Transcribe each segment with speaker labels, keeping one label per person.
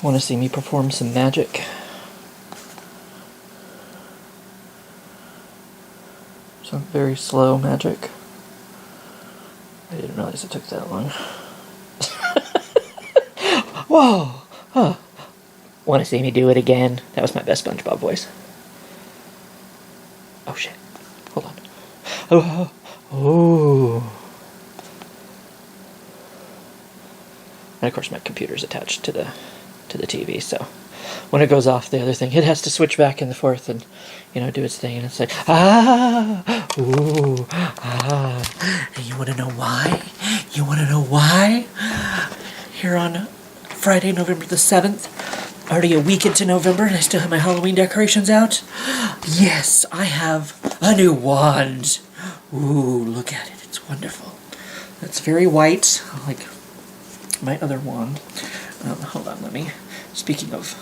Speaker 1: Want to see me perform some magic? Some very slow magic. I didn't realize it took that long. Whoa! Huh. Want to see me do it again? That was my best SpongeBob voice. Oh shit. Hold on. Oh. Oh. And of course my computer's attached to the TV, so when it goes off the other thing, it has to switch back and forth and, you know, do its thing, and it's like, ah, ooh, ah. And you want to know why? You want to know why? Here on Friday, November the 7th, already a week into November, and I still have my Halloween decorations out. Yes, I have a new wand. Ooh, look at it. It's wonderful. It's very white, like my other wand. Hold on, speaking of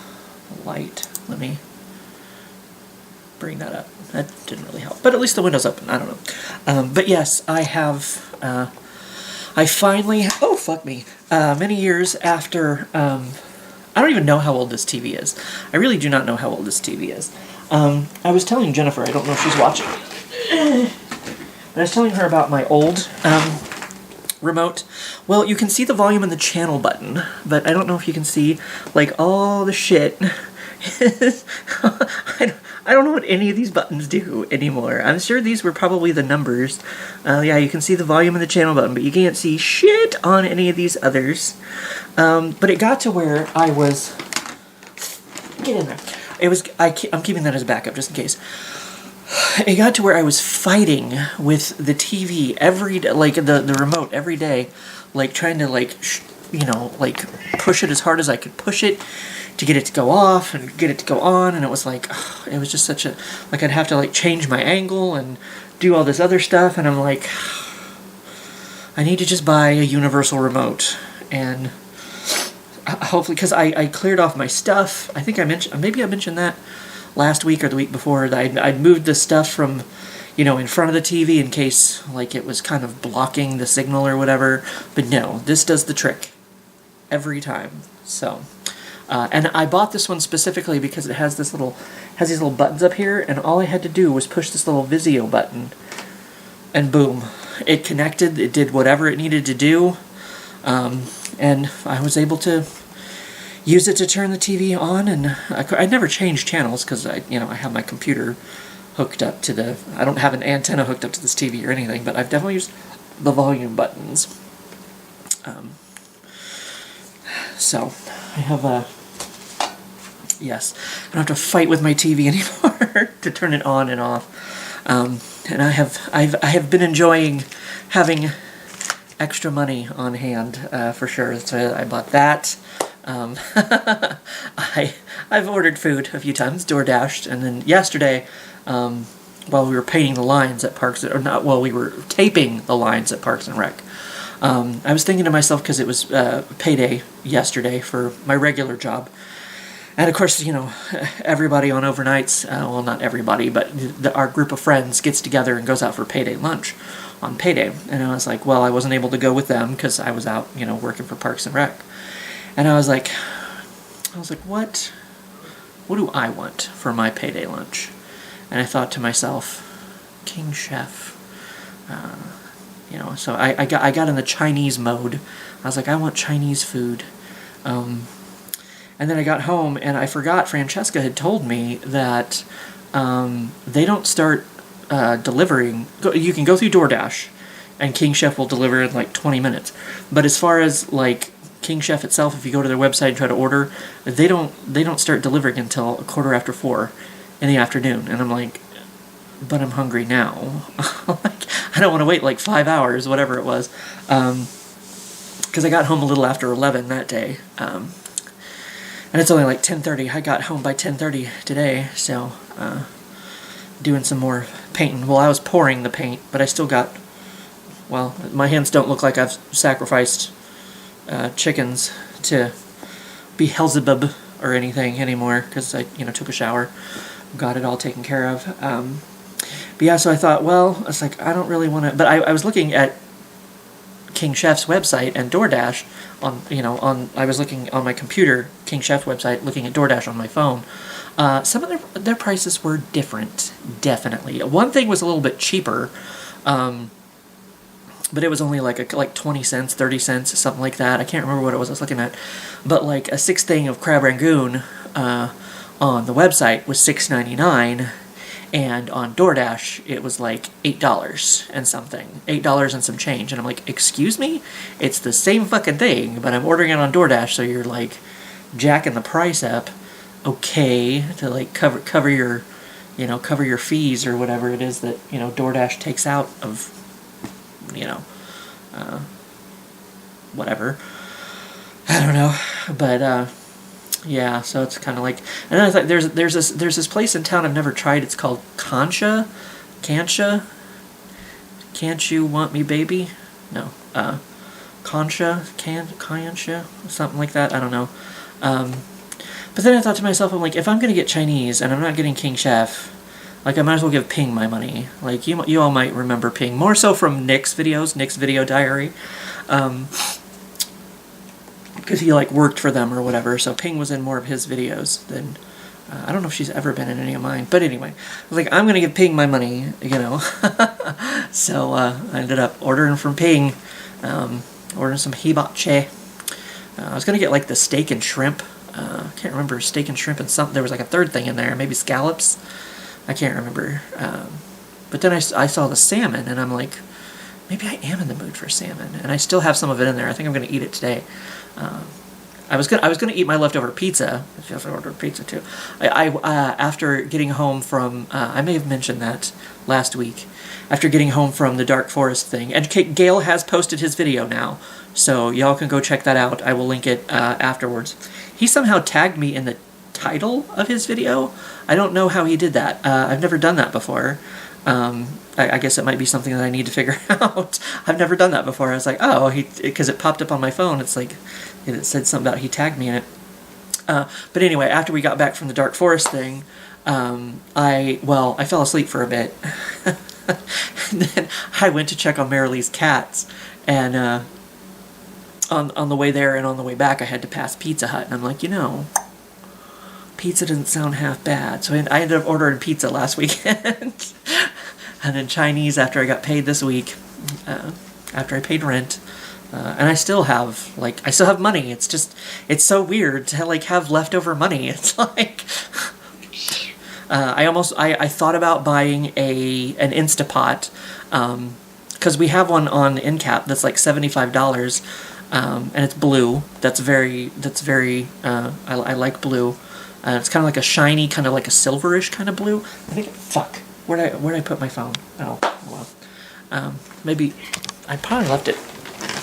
Speaker 1: light, let me bring that up. That didn't really help, but at least the window's open. I don't know. But yes, I have, I finally, oh fuck me, many years after, I don't even know how old this TV is. I really do not know how old this TV is. I was telling Jennifer, I don't know if she's watching, but I was telling her about my old, remote. Well, you can see the volume and the channel button, but I don't know if you can see, like, all the shit. I don't know what any of these buttons do anymore. I'm sure these were probably the numbers. Yeah, you can see the volume and the channel button, but you can't see shit on any of these others. But it got to where I was... Get in there. I'm keeping that as a backup, just in case. It got to where I was fighting with the TV every day, like the remote every day, like trying to push it as hard as I could push it to get it to go off and get it to go on, and it was like, it was just such a, like I'd have to like change my angle and do all this other stuff, and I'm like, I need to just buy a universal remote, and hopefully, because I cleared off my stuff. I think I mentioned that last week or the week before, that I'd moved the stuff from, in front of the TV in case, like, it was kind of blocking the signal or whatever. But no, this does the trick every time. So, and I bought this one specifically because it has these little buttons up here, and all I had to do was push this little Vizio button, and boom, it connected. It did whatever it needed to do, and I was able to use it to turn the TV on, and I never changed channels because I have my computer hooked up to I don't have an antenna hooked up to this TV or anything, but I've definitely used the volume buttons. So I have yes, I don't have to fight with my TV anymore to turn it on and off. And I have been enjoying having extra money on hand for sure. So I bought that. I've ordered food a few times, DoorDashed, and then yesterday, while we were painting the lines at Parks, or not, while we were taping the lines at Parks and Rec, I was thinking to myself, because it was payday yesterday for my regular job, and of course, everybody on overnights, well, not everybody, but our group of friends gets together and goes out for payday lunch on payday, and I was like, well, I wasn't able to go with them because I was out, working for Parks and Rec. And I was like, what do I want for my payday lunch? And I thought to myself, King Chef. So I got in the Chinese mode. I was like, I want Chinese food. And then I got home, and I forgot Francesca had told me that they don't start delivering. You can go through DoorDash, and King Chef will deliver in like 20 minutes. But as far as like King Chef itself, if you go to their website and try to order, they don't start delivering until 4:15 in the afternoon. And I'm like, but I'm hungry now. Like, I don't want to wait like 5 hours, whatever it was, because I got home a little after 11 that day, and it's only like 10:30. I got home by 10:30 today, so doing some more painting. Well, I was pouring the paint, but I still got, well, my hands don't look like I've sacrificed chickens to be Beelzebub or anything anymore, because I took a shower, got it all taken care of. But yeah, so I thought, well, it's like, I don't really want to, but I was looking at King Chef's website and DoorDash I was looking on my computer, King Chef's website, looking at DoorDash on my phone. Some of their prices were different, definitely. One thing was a little bit cheaper, but it was only like 20 cents, 30 cents, something like that. I can't remember what it was I was looking at. But like a 6 thing of crab rangoon on the website was $6.99, and on DoorDash it was like $8 and something. $8 and some change. And I'm like, excuse me? It's the same fucking thing, but I'm ordering it on DoorDash, so you're like jacking the price up, okay, to like cover your fees or whatever it is that, DoorDash takes out of, whatever. I don't know, but yeah. So it's kind of like, and then I thought there's this place in town I've never tried. It's called Can't You Want Me Baby? No, Concha, something like that. I don't know. But then I thought to myself, I'm like, if I'm gonna get Chinese and I'm not getting King Chef, like I might as well give Ping my money. Like you all might remember Ping more so from Nick's videos, Nick's Video Diary, because he like worked for them or whatever. So Ping was in more of his videos than I don't know if she's ever been in any of mine. But anyway, I was like, I'm gonna give Ping my money, So I ended up ordering from Ping, ordering some hibachi. I was gonna get like the steak and shrimp. I can't remember, steak and shrimp and something. There was like a third thing in there, maybe scallops. I can't remember. But then I saw the salmon, and I'm like, maybe I am in the mood for salmon. And I still have some of it in there. I think I'm going to eat it today. I was gonna eat my leftover pizza. I ordered pizza too. After getting home from, I may have mentioned that last week. After getting home from the Dark Forest thing, and Gail has posted his video now, so y'all can go check that out. I will link it afterwards. He somehow tagged me in the title of his video. I don't know how he did that. I've never done that before. I guess it might be something that I need to figure out. I've never done that before. I was like, oh, because it popped up on my phone. It's like, it said something about he tagged me in it. But anyway, after we got back from the Dark Forest thing, I fell asleep for a bit. And then I went to check on Marilee's cats, and on the way there and on the way back, I had to pass Pizza Hut, and I'm like, pizza doesn't sound half bad. So I ended up ordering pizza last weekend. And then Chinese after I got paid this week, after I paid rent. And I still have money. It's so weird to have leftover money. It's like, I thought about buying an Instapot, because we have one on Incap that's like $75, and it's blue. That's very, I like blue. It's kind of like a shiny, kind of like a silverish kind of blue. I think, fuck, where'd I put my phone? Oh, well. Maybe, I probably left it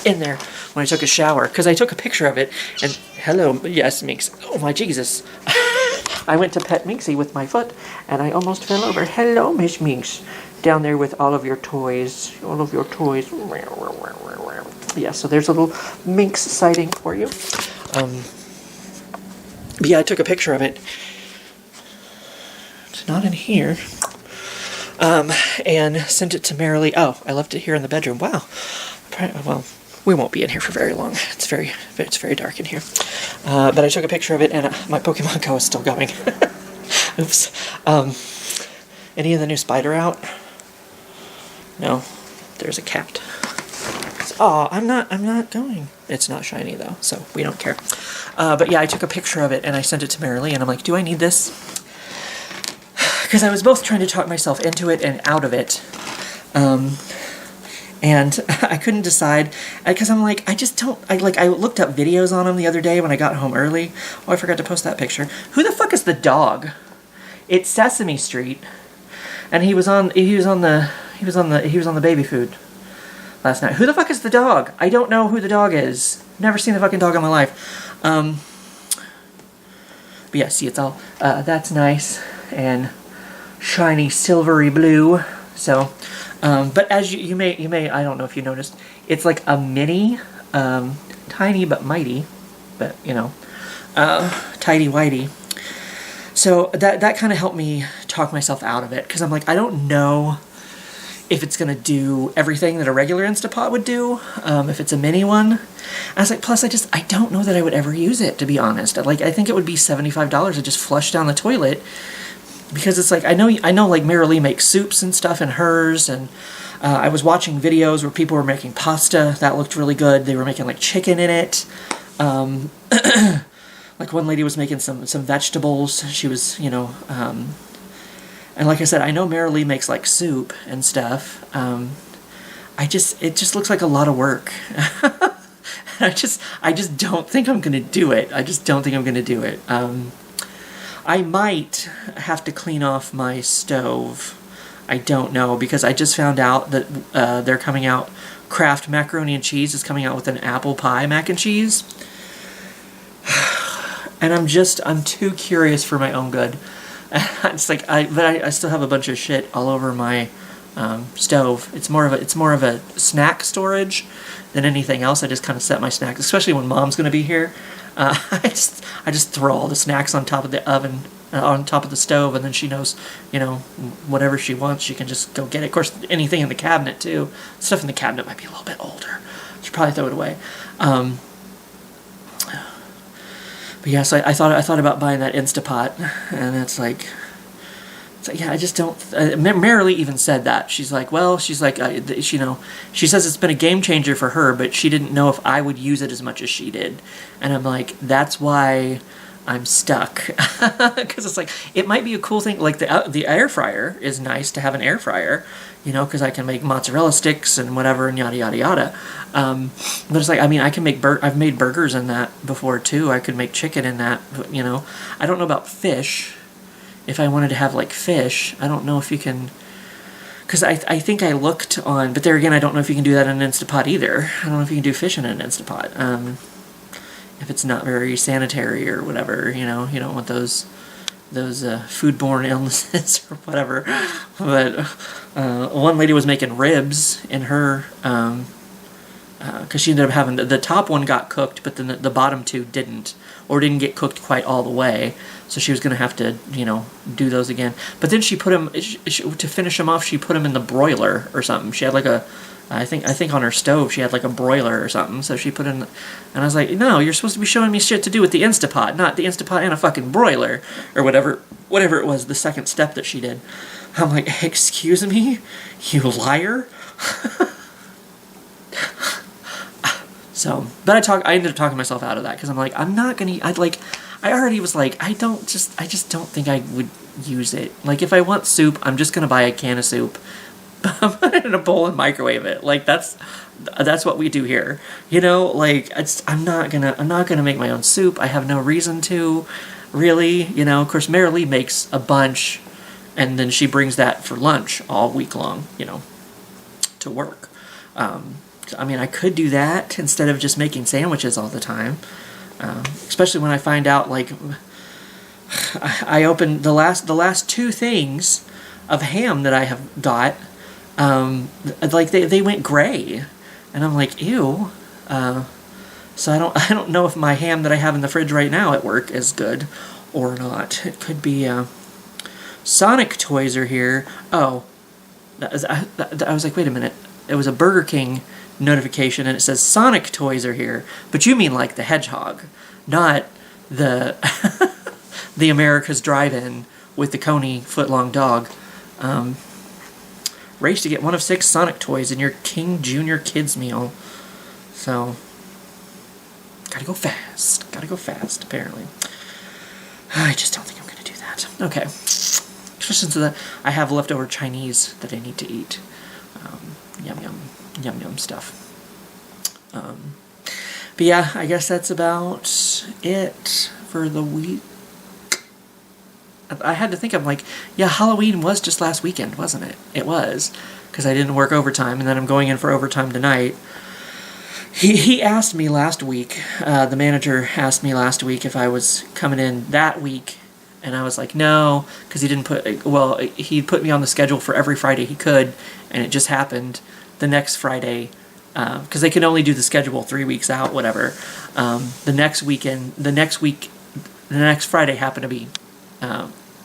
Speaker 1: in there when I took a shower, because I took a picture of it, and hello, yes, Minx. Oh my Jesus. I went to pet Minxie with my foot, and I almost fell over. Hello, Miss Minx. Down there with all of your toys. All of your toys. Yeah, so there's a little Minx sighting for you. But yeah, I took a picture of it. It's not in here. And sent it to Marilee. Oh, I left it here in the bedroom. Wow. Well, we won't be in here for very long. It's very dark in here. But I took a picture of it, and my Pokemon Go is still going. Oops. Any of the new spider out? No. There's a cat. Oh, I'm not going. It's not shiny though, so we don't care. But yeah, I took a picture of it and I sent it to Marilee, and I'm like, do I need this? Because I was both trying to talk myself into it and out of it. And I couldn't decide, because I'm like, I looked up videos on him the other day when I got home early. Oh, I forgot to post that picture. Who the fuck is the dog? It's Sesame Street, and he was on the baby food last night. Who the fuck is the dog? I don't know who the dog is. Never seen the fucking dog in my life. But yeah, see, it's all that's nice and shiny silvery blue. So. But as you may, I don't know if you noticed, it's like a mini, tiny but mighty, but tighty-whitey. So that kind of helped me talk myself out of it, because I'm like, I don't know if it's going to do everything that a regular Instapot would do, if it's a mini one. I was like, plus I don't know that I would ever use it, to be honest. Like, I think it would be $75 to just flush down the toilet, because it's like, I know like Mary Lee makes soups and stuff in hers, and I was watching videos where people were making pasta. That looked really good. They were making like chicken in it. Like one lady was making some vegetables. She was, you know, and like I said, I know Mary Lee makes like soup and stuff. It just looks like a lot of work. I just don't think I'm gonna do it. I just don't think I'm gonna do it. I might have to clean off my stove. I don't know, because I just found out that they're coming out. Kraft Macaroni and Cheese is coming out with an apple pie mac and cheese. And I'm too curious for my own good. It's like I still have a bunch of shit all over my stove. It's more of a snack storage than anything else. I just kind of set my snacks, especially when Mom's going to be here. I just throw all the snacks on top of the oven, on top of the stove, and then she knows, you know, whatever she wants, she can just go get it. Of course, anything in the cabinet too. Stuff in the cabinet might be a little bit older. Should probably throw it away. But yeah, so I thought about buying that Instapot, and it's like yeah, I just don't. Mary Lee even said that. She's like, well, you know, she says it's been a game changer for her, but she didn't know if I would use it as much as she did. And I'm like, that's why I'm stuck, because it's like, it might be a cool thing. Like the air fryer is nice to have an air fryer, you know, because I can make mozzarella sticks and whatever and yada yada yada. But it's like, I mean, I can make I've made burgers in that before too. I could make chicken in that, you know. I don't know about fish. If I wanted to have like fish, I don't know if you can, because I think I looked on, but there again, I don't know if you can do that in an Instapot either. I don't know if you can do fish in an Instapot. If it's not very sanitary or whatever, you know, you don't want those foodborne illnesses or whatever. But one lady was making ribs in her, because she ended up having the top one got cooked, but then the bottom two didn't, or didn't get cooked quite all the way. So she was going to have to, you know, do those again. But then she put them, to finish them off, she put them in the broiler or something. She had like I think on her stove she had like a broiler or something. So she put in, and I was like, no, you're supposed to be showing me shit to do with the Instapot, not the Instapot and a fucking broiler, or whatever it was, the second step that she did. I'm like, excuse me, you liar? So, but I ended up talking myself out of that, because I'm like, I already was like, I just don't think I would use it. Like, if I want soup, I'm just gonna buy a can of soup, put it in a bowl and microwave it. Like, that's what we do here. You know, like, I'm not gonna make my own soup. I have no reason to, really. You know, of course, Mary Lee makes a bunch, and then she brings that for lunch all week long, you know, to work. I mean, I could do that instead of just making sandwiches all the time. Especially when I find out, like, I opened the last two things of ham that I have got, like they went gray, and I'm like, ew. So I don't know if my ham that I have in the fridge right now at work is good or not. It could be. Sonic toys are here. Oh, I was like, wait a minute. It was a Burger King notification, and it says Sonic toys are here, but you mean like the hedgehog, not the the America's Drive-In with the Coney foot-long dog. Race to get one of 6 Sonic toys in your King Jr. Kids meal. So gotta go fast, apparently. I just don't think I'm gonna do that. Okay, since that I have leftover Chinese that I need to eat. Yum stuff. But yeah, I guess that's about it for the week. I had to think, I'm like, yeah, Halloween was just last weekend, wasn't it? It was, because I didn't work overtime, and then I'm going in for overtime tonight. He asked me last week, the manager asked me last week if I was coming in that week, and I was like, no, because he put me on the schedule for every Friday he could, and it just happened the next Friday, because they can only do the schedule 3 weeks out, whatever. The next Friday happened to be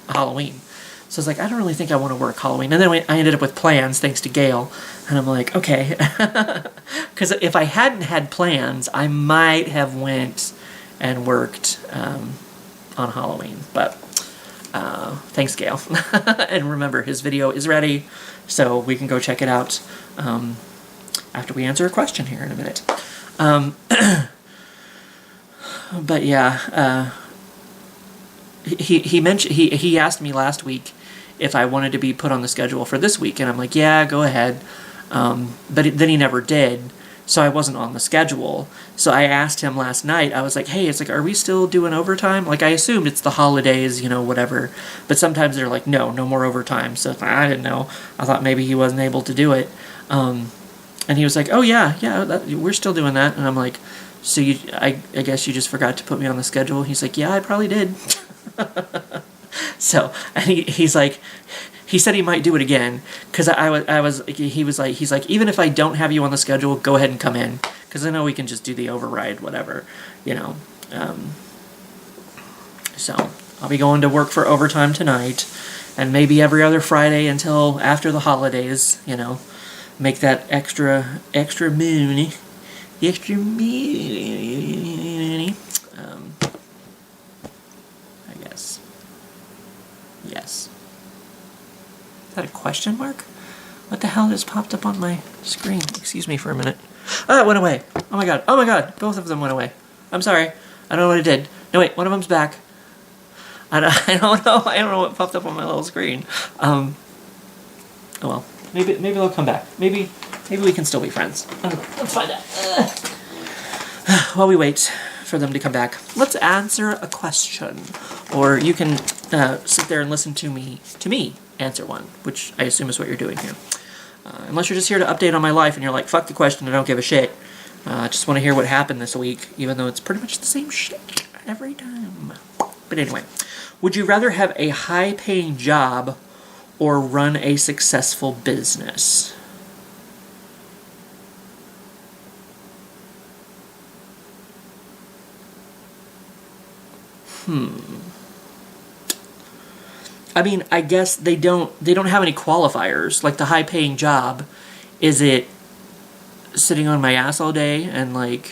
Speaker 1: Halloween. So I was like, I don't really think I want to work Halloween. And then I ended up with plans, thanks to Gail. And I'm like, okay. Because if I hadn't had plans, I might have went and worked on Halloween. But thanks, Gail. And remember, his video is ready, so we can go check it out after we answer a question here in a minute. But yeah, he mentioned he asked me last week if I wanted to be put on the schedule for this week, and I'm like, yeah, go ahead. But then he never did, so I wasn't on the schedule. So I asked him last night. I was like, hey, it's like, are we still doing overtime? Like, I assumed it's the holidays, you know, whatever. But sometimes they're like, no more overtime. So I didn't know. I thought maybe he wasn't able to do it. And he was like, oh yeah, we're still doing that. And I'm like, so I guess you just forgot to put me on the schedule. He's like, yeah, I probably did. So, and he's like, he said he might do it again, because he's like, even if I don't have you on the schedule, go ahead and come in, because I know we can just do the override, whatever, you know. So, I'll be going to work for overtime tonight, and maybe every other Friday until after the holidays, you know, make that extra money. The extra money. I guess. Yes. Is that a question mark? What the hell just popped up on my screen? Excuse me for a minute. Oh, it went away. Oh my god. Both of them went away. I'm sorry. I don't know what it did. No, wait. One of them's back. I don't know. I don't know what popped up on my little screen. Oh well. Maybe they'll come back. Maybe we can still be friends. Let's find out. While we wait for them to come back, let's answer a question. Or you can sit there and listen to me answer one, which I assume is what you're doing here. Unless you're just here to update on my life and you're like, fuck the question, I don't give a shit. I just want to hear what happened this week, even though it's pretty much the same shit every time. But anyway, would you rather have a high-paying job or run a successful business? I mean, I guess they don't have any qualifiers. Like the high-paying job, is it sitting on my ass all day and like,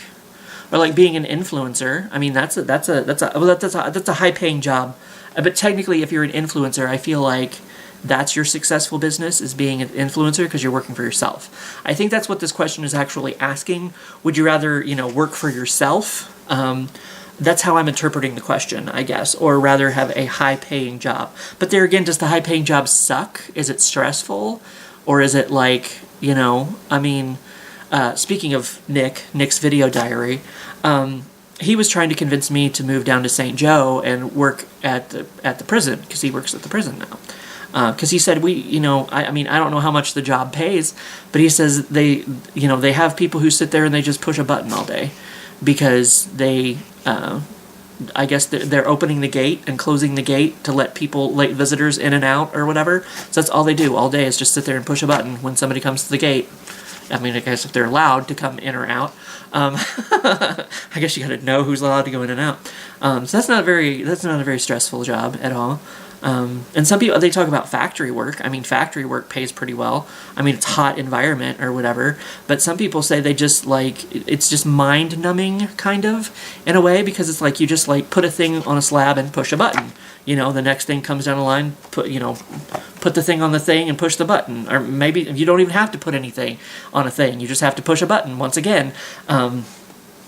Speaker 1: or like being an influencer? I mean, that's a high-paying job. But technically, if you're an influencer, I feel like that's your successful business, is being an influencer, because you're working for yourself. I think that's what this question is actually asking. Would you rather, you know, work for yourself? That's how I'm interpreting the question, I guess, or rather have a high-paying job. But there again, does the high-paying job suck? Is it stressful? Or is it like, you know, I mean, speaking of Nick's video diary, he was trying to convince me to move down to St. Joe and work at the prison, because he works at the prison now. Because he said, I mean, I don't know how much the job pays, but he says they have people who sit there and they just push a button all day, because they, I guess they're opening the gate and closing the gate to let late visitors in and out or whatever. So that's all they do all day, is just sit there and push a button when somebody comes to the gate. I mean, I guess if they're allowed to come in or out. I guess you gotta know who's allowed to go in and out. So that's not a very stressful job at all. And some people, they talk about factory work. I mean, factory work pays pretty well. I mean, it's hot environment or whatever. But some people say they just like, it's just mind numbing kind of in a way, because it's like you just like put a thing on a slab and push a button. You know, the next thing comes down the line, put the thing on the thing and push the button. Or maybe you don't even have to put anything on a thing. You just have to push a button once again.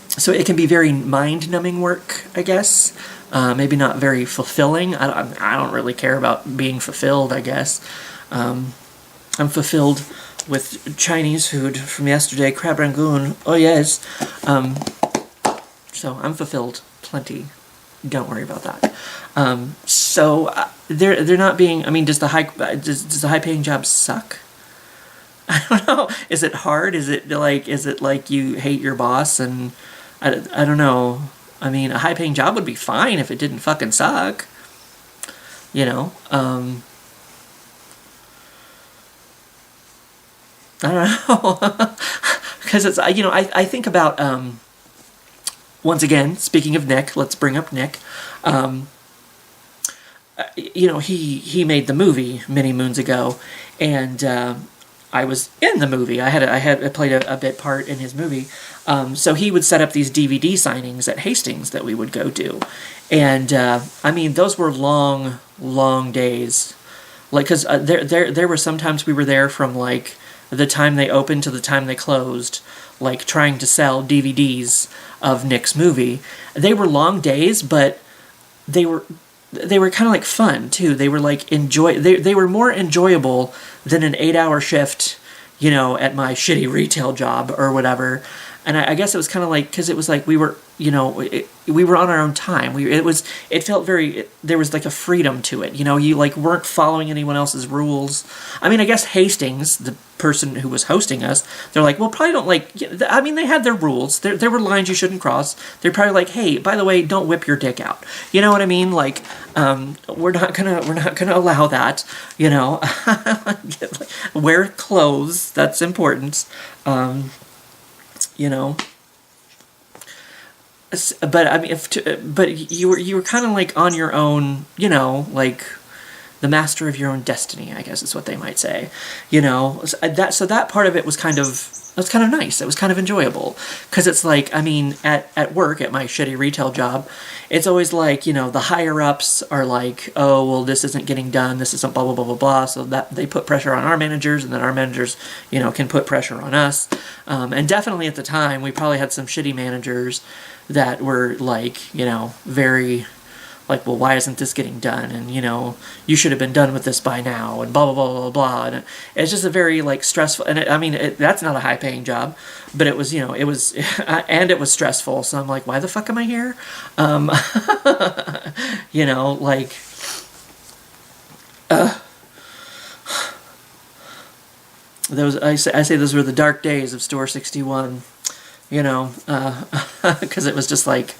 Speaker 1: So it can be very mind-numbing work, I guess. Maybe not very fulfilling. I don't really care about being fulfilled, I guess. I'm fulfilled with Chinese food from yesterday, crab rangoon. Oh yes. So I'm fulfilled plenty. Don't worry about that. So they're not being. I mean, does the high-paying job suck? I don't know. Is it hard? Is it like you hate your boss? And I don't know. I mean, a high-paying job would be fine if it didn't fucking suck. You know. I don't know. Because it's, I think about, once again, speaking of Nick, let's bring up Nick. he made the movie many moons ago, and I was in the movie. I played a bit part in his movie. So he would set up these DVD signings at Hastings that we would go do, and I mean, those were long, long days. Like, because there were sometimes we were there from like the time they opened to the time they closed, like trying to sell DVDs of Nick's movie. They were long days, but they were kind of like fun too. They were like they were more enjoyable than an 8-hour shift, at my shitty retail job or whatever. And I guess it was kind of like, because it was like we were, we were on our own time. It felt there was like a freedom to it. You like weren't following anyone else's rules. I mean, I guess Hastings, the person who was hosting us, they're like, well, probably don't like, I mean, they had their rules. There were lines you shouldn't cross. They're probably like, hey, by the way, don't whip your dick out. You know what I mean? Like, we're not gonna allow that, wear clothes. That's important. But I mean, but you were kind of like on your own, like the master of your own destiny, I guess is what they might say, So that part of it was kind of nice. It was kind of enjoyable, because it's like, I mean, at work, at my shitty retail job, it's always like, the higher ups are like, oh, well, this isn't getting done, this isn't blah blah blah blah blah, so that they put pressure on our managers, and then our managers, can put pressure on us. And definitely at the time, we probably had some shitty managers that were like, very like, well, why isn't this getting done? And, you should have been done with this by now, and blah, blah, blah, blah, blah. And it's just a very, like, stressful, and that's not a high-paying job, but it was, it was, and it was stressful, so I'm like, why the fuck am I here? Like, I say those were the dark days of Store 61, because it was just like,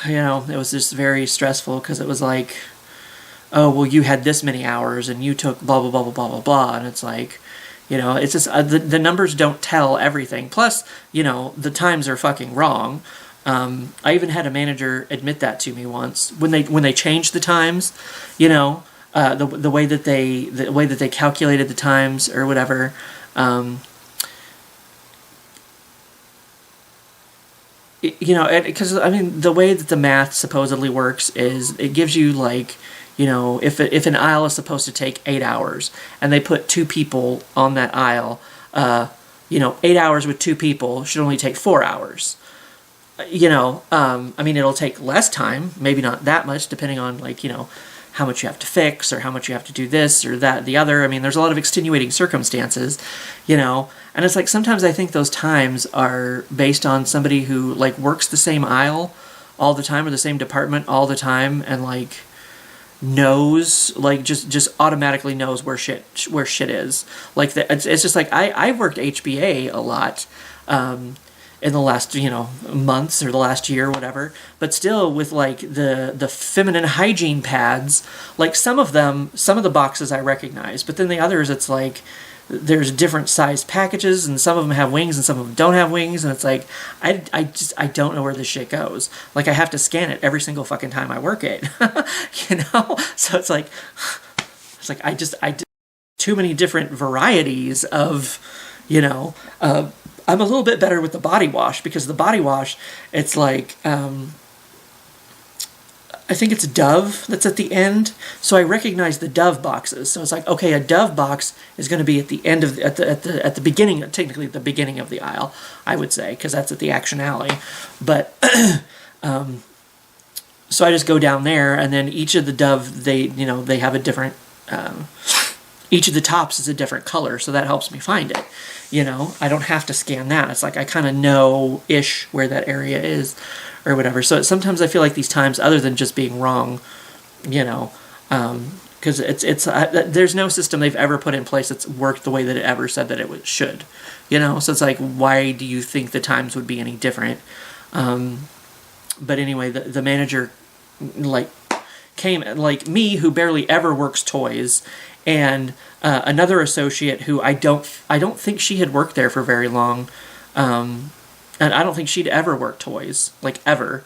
Speaker 1: it was just very stressful, because it was like, oh, well, you had this many hours and you took blah, blah, blah, blah, blah, blah, blah. And it's like, it's just, the numbers don't tell everything. Plus, the times are fucking wrong. I even had a manager admit that to me once when they changed the times, the way that they calculated the times or whatever. Because I mean, the way that the math supposedly works is it gives you like, if an aisle is supposed to take 8 hours and they put 2 people on that aisle, 8 hours with 2 people should only take 4 hours. I mean, it'll take less time, maybe not that much, depending on like, how much you have to fix or how much you have to do this or that, the other. I mean, there's a lot of extenuating circumstances, and it's like sometimes I think those times are based on somebody who like works the same aisle all the time or the same department all the time and like knows, like just automatically knows where shit is. Like it's just like I've worked HBA a lot, in the last, months or the last year or whatever, but still with like the feminine hygiene pads, like some of the boxes I recognize, but then the others, it's like there's different sized packages and some of them have wings and some of them don't have wings, and it's like I don't know where this shit goes. Like I have to scan it every single fucking time I work it. So it's like I too many different varieties of, I'm a little bit better with the body wash, because the body wash, it's like, I think it's Dove that's at the end. So I recognize the Dove boxes. So it's like, okay, a Dove box is going to be at the end of at the beginning, technically the beginning of the aisle, I would say, because that's at the Action Alley. But so I just go down there, and then each of the Dove, they have a different. Each of the tops is a different color, so that helps me find it. I don't have to scan that. It's like I kind of know-ish where that area is or whatever. So sometimes I feel like these times, other than just being wrong, because there's no system they've ever put in place that's worked the way that it ever said that it should. So it's like, why do you think the times would be any different? But anyway, the manager, like, came, like me, who barely ever works toys, and another associate who I don't think she had worked there for very long, and I don't think she'd ever worked toys, like ever.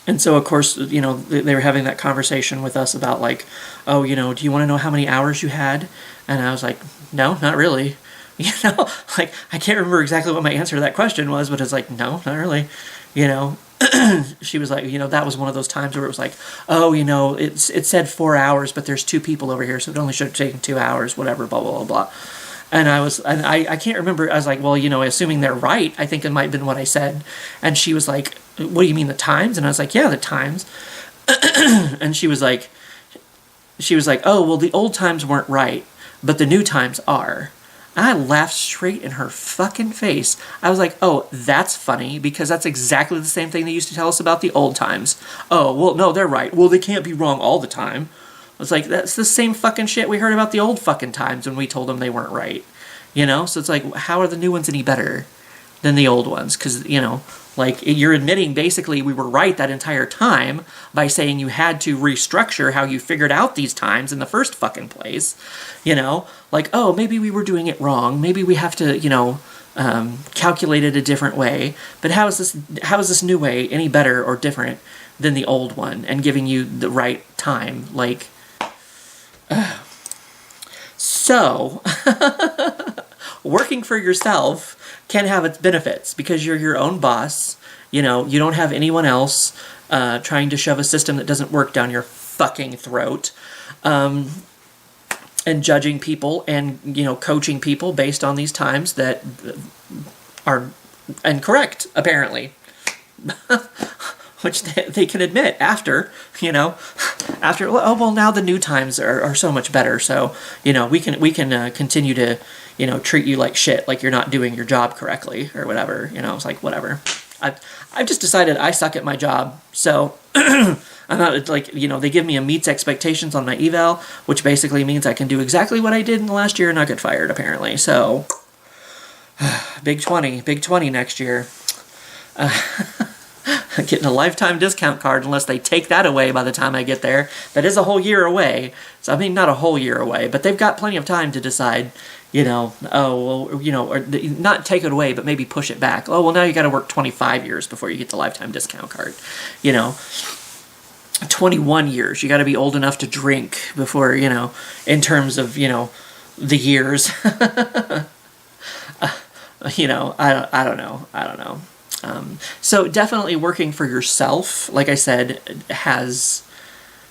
Speaker 1: And so, of course, they were having that conversation with us about like, oh, do you want to know how many hours you had? And I was like, no, not really. Like, I can't remember exactly what my answer to that question was, but it's like, no, not really. She was like, that was one of those times where it was like, oh, it said 4 hours, but there's 2 people over here, so it only should have taken 2 hours, whatever, blah, blah, blah, blah. And I can't remember. I was like, well, assuming they're right, I think it might have been what I said. And she was like, what do you mean, the times? And I was like, yeah, the times. And she was like, oh, well, the old times weren't right, but the new times are. And I laughed straight in her fucking face. I was like, oh, that's funny, because that's exactly the same thing they used to tell us about the old times. Oh, well, no, they're right. Well, they can't be wrong all the time. I was like, that's the same fucking shit we heard about the old fucking times when we told them they weren't right. So it's like, how are the new ones any better than the old ones? Because, like, you're admitting basically we were right that entire time by saying you had to restructure how you figured out these times in the first fucking place. Like, oh, maybe we were doing it wrong. Maybe we have to, calculate it a different way. But how is this new way any better or different than the old one and giving you the right time? Like, so, working for yourself can have its benefits because you're your own boss. You don't have anyone else trying to shove a system that doesn't work down your fucking throat. And judging people and, coaching people based on these times that are incorrect, apparently. Which they can admit after, oh, well, now the new times are so much better. So, we can continue to, treat you like shit, like you're not doing your job correctly or whatever. It's like, whatever. I've just decided I suck at my job. So I'm not like, they give me a meets expectations on my eval, which basically means I can do exactly what I did in the last year and not get fired, apparently. So big 20 next year. Getting a lifetime discount card unless they take that away by the time I get there. That is a whole year away. So, I mean, not a whole year away, but they've got plenty of time to decide, or not take it away, but maybe push it back. Oh, well, now you got to work 25 years before you get the lifetime discount card. 21 years. You got to be old enough to drink before, in terms of, the years. I don't know. So definitely working for yourself, like I said, has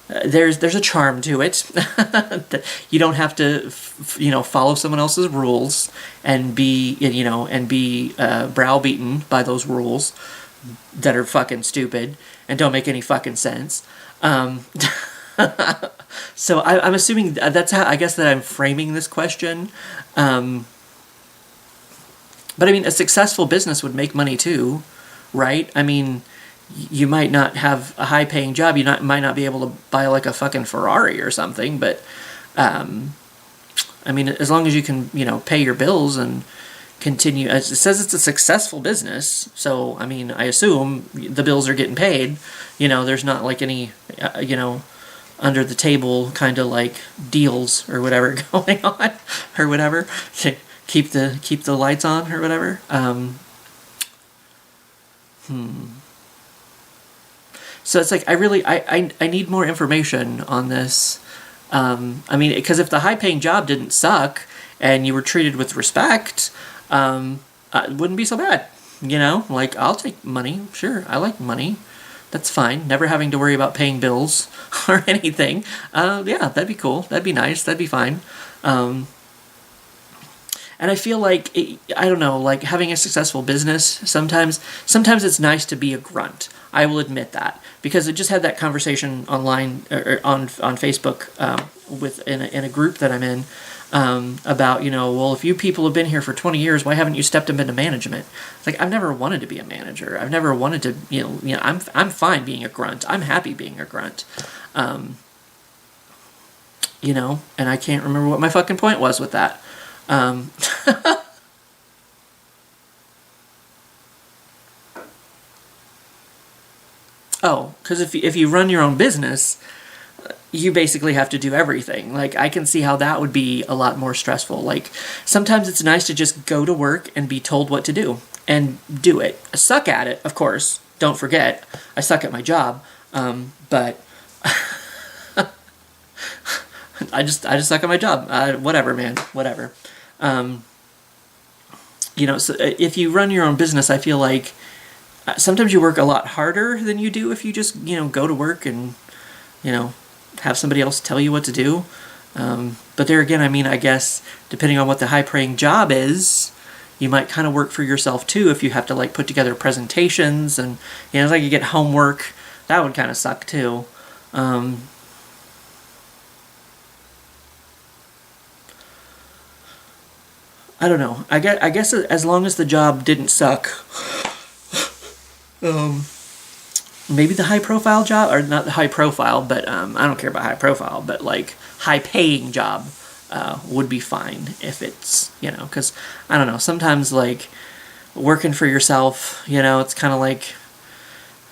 Speaker 1: there's a charm to it. You don't have to follow someone else's rules and be browbeaten by those rules that are fucking stupid and don't make any fucking sense. So I'm assuming that's how I guess that I'm framing this question. But I mean, a successful business would make money too, right? I mean, you might not have a high-paying job. You might not be able to buy like a fucking Ferrari or something. But I mean, as long as you can, pay your bills and continue. It says it's a successful business, so I mean, I assume the bills are getting paid. There's not like any, under the table kind of like deals or whatever going on or whatever. Keep the lights on or whatever. So it's like I need more information on this. I mean, because if the high-paying job didn't suck and you were treated with respect, it wouldn't be so bad. Like, I'll take money. Sure, I like money. That's fine. Never having to worry about paying bills or anything. Yeah, that'd be cool. That'd be nice. That'd be fine. And I feel like, I don't know, like having a successful business, sometimes it's nice to be a grunt. I will admit that. Because I just had that conversation online, or on Facebook, in a group that I'm in, about, well, if you people have been here for 20 years, why haven't you stepped up into management? It's like, I've never wanted to be a manager. I've never wanted to, I'm fine being a grunt. I'm happy being a grunt. And I can't remember what my fucking point was with that. Oh, because if you run your own business, you basically have to do everything. Like, I can see how that would be a lot more stressful. Like, sometimes it's nice to just go to work and be told what to do and do it. Suck at it, of course. don't forget, I suck at my job, but I just suck at my job. Whatever, man, whatever. You know, so if you run your own business, I feel like sometimes you work a lot harder than you do if you just, you know, go to work and, you know, have somebody else tell you what to do. But there again, I mean, I guess depending on what the high-paying job is, you might kind of work for yourself too if you have to like put together presentations and, you know, it's like you get homework. That would kind of suck too. I don't know. I guess as long as the job didn't suck, maybe the high-profile job, or not the high-profile, but I don't care about high-profile, but like high-paying job would be fine if it's, you know, because I don't know. Sometimes like working for yourself, you know, it's kind of like,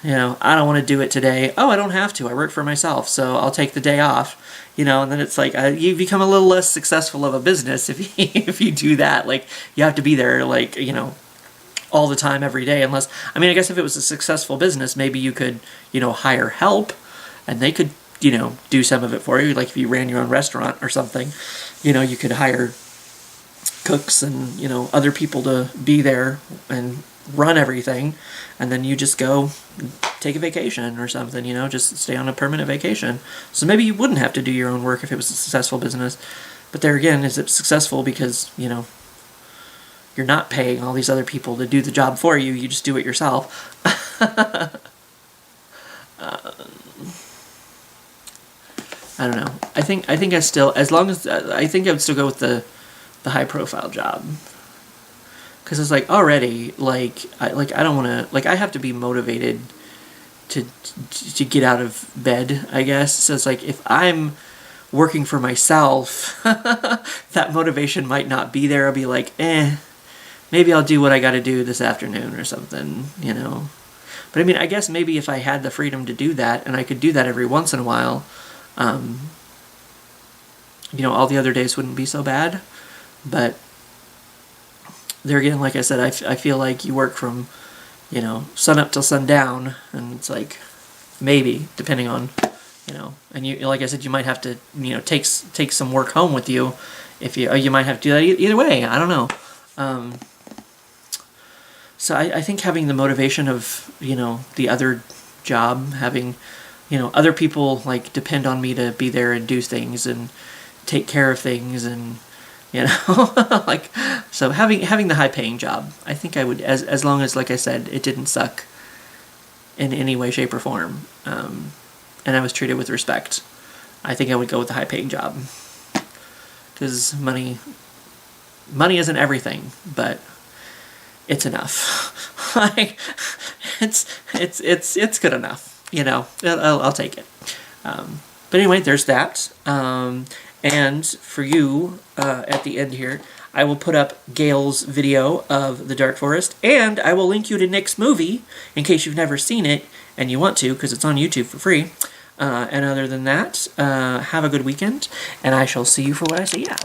Speaker 1: you know, I don't want to do it today. Oh, I don't have to. I work for myself, so I'll take the day off. You know, and then it's like you become a little less successful of a business if if you do that. Like you have to be there, like, you know, all the time every day. Unless, I mean, I guess if it was a successful business, maybe you could, you know, hire help, and they could, you know, do some of it for you. Like if you ran your own restaurant or something, you know, you could hire cooks and, you know, other people to be there and run everything, and then you just go take a vacation or something, you know, just stay on a permanent vacation. So maybe you wouldn't have to do your own work if it was a successful business. But there again, is it successful because, you know, you're not paying all these other people to do the job for you, you just do it yourself. I don't know. I think I still, as long as, I think I would still go with the high profile job. Because it's like already, like I don't want to, like I have to be motivated to get out of bed, I guess. So it's like if I'm working for myself, that motivation might not be there. I'll be like, maybe I'll do what I got to do this afternoon or something, you know. But I mean, I guess maybe if I had the freedom to do that, and I could do that every once in a while, you know, all the other days wouldn't be so bad. But there again, like I said, I feel like you work from, you know, sun up till sundown, and it's like maybe depending on, you know, and you, like I said, you might have to, you know, take some work home with you, if you might have to do that either way. I don't know. So I think having the motivation of, you know, the other job, having, you know, other people like depend on me to be there and do things and take care of things, and you know, like, so having the high paying job, I think I would, as long as, like I said, it didn't suck in any way, shape, or form, and I was treated with respect, I think I would go with the high paying job. Because money isn't everything, but it's enough. Like, it's good enough, you know. I'll take it. But anyway, there's that. And for you, at the end here, I will put up Gail's video of The Dark Forest, and I will link you to Nick's movie, in case you've never seen it, and you want to, because it's on YouTube for free. And other than that, have a good weekend, and I shall see you for what I say now.